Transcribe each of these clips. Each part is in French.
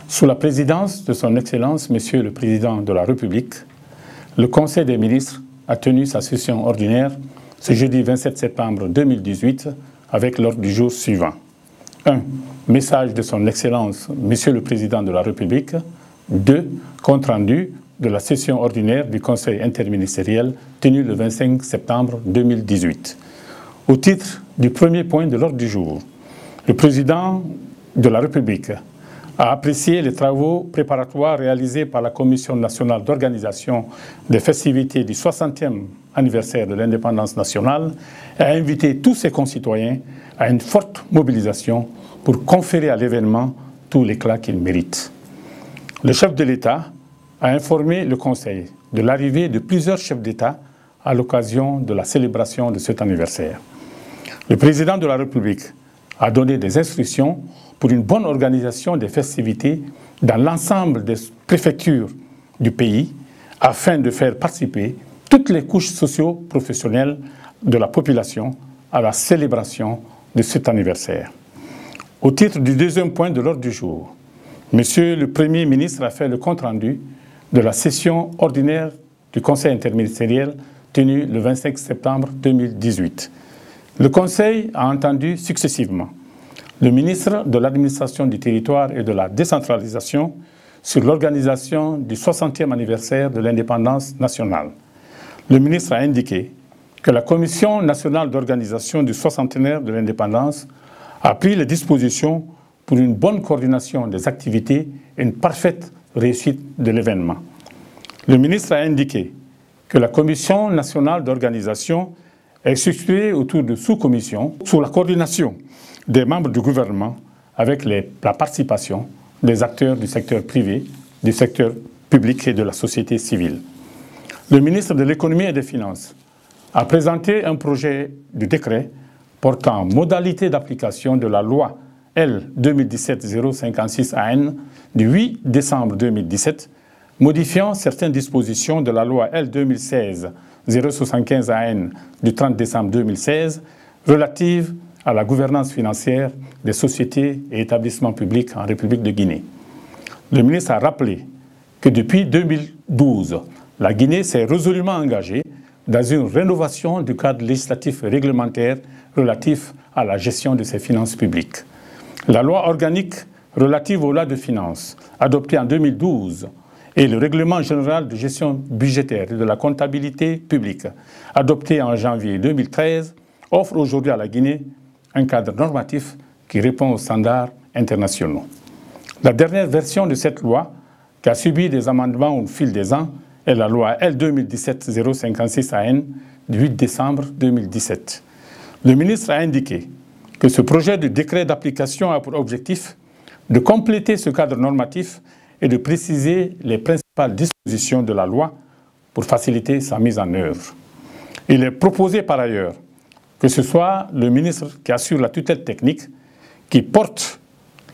Sous la présidence de son Excellence, Monsieur le Président de la République, le Conseil des ministres a tenu sa session ordinaire ce jeudi 27 septembre 2018 avec l'ordre du jour suivant. 1. Message de son Excellence, Monsieur le Président de la République. 2. Compte rendu de la session ordinaire du Conseil interministériel tenue le 25 septembre 2018. Au titre du premier point de l'ordre du jour, le Président de la République a apprécié les travaux préparatoires réalisés par la Commission nationale d'organisation des festivités du 60e anniversaire de l'indépendance nationale et a invité tous ses concitoyens à une forte mobilisation pour conférer à l'événement tout l'éclat qu'il mérite. Le chef de l'État a informé le Conseil de l'arrivée de plusieurs chefs d'État à l'occasion de la célébration de cet anniversaire. Le Président de la République a donné des instructions pour une bonne organisation des festivités dans l'ensemble des préfectures du pays afin de faire participer toutes les couches socio-professionnelles de la population à la célébration de cet anniversaire. Au titre du deuxième point de l'ordre du jour, Monsieur le Premier ministre a fait le compte-rendu de la session ordinaire du Conseil interministériel tenue le 25 septembre 2018. Le Conseil a entendu successivement le ministre de l'Administration du Territoire et de la Décentralisation sur l'organisation du 60e anniversaire de l'indépendance nationale. Le ministre a indiqué que la Commission nationale d'organisation du 60e de l'indépendance a pris les dispositions pour une bonne coordination des activités et une parfaite réussite de l'événement. Le ministre a indiqué que la Commission nationale d'organisation est située autour de sous-commissions sous la coordination des membres du gouvernement avec la participation des acteurs du secteur privé, du secteur public et de la société civile. Le ministre de l'Économie et des Finances a présenté un projet de décret portant modalité d'application de la loi L 2017-056 AN du 8 décembre 2017, modifiant certaines dispositions de la loi L 2016-075 AN du 30 décembre 2016 relatives à la gouvernance financière des sociétés et établissements publics en République de Guinée. Le ministre a rappelé que depuis 2012, la Guinée s'est résolument engagée dans une rénovation du cadre législatif et réglementaire relatif à la gestion de ses finances publiques. La loi organique relative aux lois de finances, adoptée en 2012, et le règlement général de gestion budgétaire et de la comptabilité publique, adopté en janvier 2013, offrent aujourd'hui à la Guinée un cadre normatif qui répond aux standards internationaux. La dernière version de cette loi, qui a subi des amendements au fil des ans, est la loi L 2017-056 AN du 8 décembre 2017. Le ministre a indiqué que ce projet de décret d'application a pour objectif de compléter ce cadre normatif et de préciser les principales dispositions de la loi pour faciliter sa mise en œuvre. Il est proposé par ailleurs que ce soit le ministre qui assure la tutelle technique, qui porte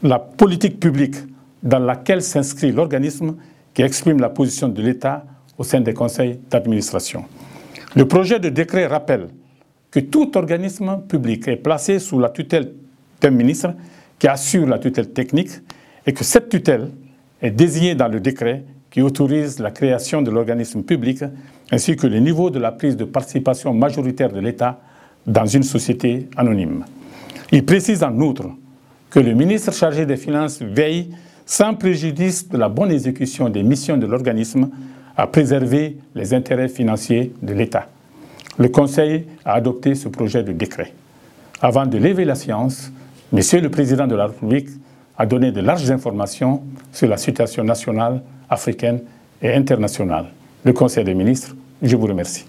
la politique publique dans laquelle s'inscrit l'organisme qui exprime la position de l'État au sein des conseils d'administration. Le projet de décret rappelle que tout organisme public est placé sous la tutelle d'un ministre qui assure la tutelle technique et que cette tutelle est désignée dans le décret qui autorise la création de l'organisme public ainsi que le niveau de la prise de participation majoritaire de l'État dans une société anonyme. Il précise en outre que le ministre chargé des Finances veille, sans préjudice de la bonne exécution des missions de l'organisme, à préserver les intérêts financiers de l'État. Le Conseil a adopté ce projet de décret. Avant de lever la séance, Monsieur le Président de la République a donné de larges informations sur la situation nationale, africaine et internationale. Le Conseil des ministres, je vous remercie.